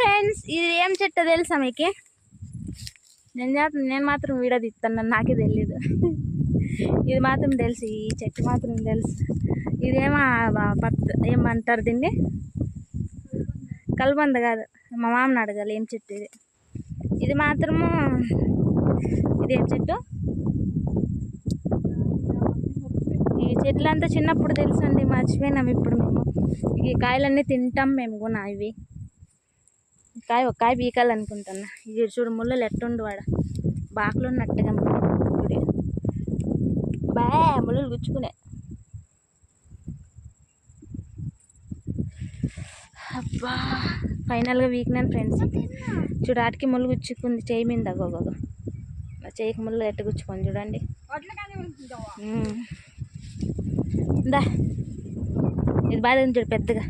Friends, ఇది ఏం చెట్టు తెలుసా మీకు? నేను మాత్రం వీడియో తీస్తాను, నాకే తెలియదు. ఇది మాత్రం తెలుసు, ఈ చెట్టు మాత్రం తెలుసు. ఇదేమో ఏమంటారు దీన్ని? కలబంద కాదు, మా మామని అడగాలి ఏం చెట్టు ఇది. ఇది మాత్రము ఇదేం చెట్టు? ఈ చెట్లంతా చిన్నప్పుడు తెలుసండి, మర్చిపోయినాం ఇప్పుడు మేము. ఈ కాయలన్నీ తింటాం మేము కూడా. ఇవి ఒక కాయ పీకాలనుకుంటున్నా. ఇది చూడు, ముళ్ళలు ఎట్టుండు వాడ బాకులు ఉన్నట్టుగా ముళ్ళు గుచ్చుకునే. అబ్బా, ఫైనల్గా వీక్నాను ఫ్రెండ్స్. చూడు, ఆటికి ముళ్ళు గుచ్చుకుంది చేయి మీద. గోగో చేయికి ముళ్ళు ఎట్టు గుచ్చుకొని చూడండి. దా, ఇది బాగా చూడు పెద్దగా.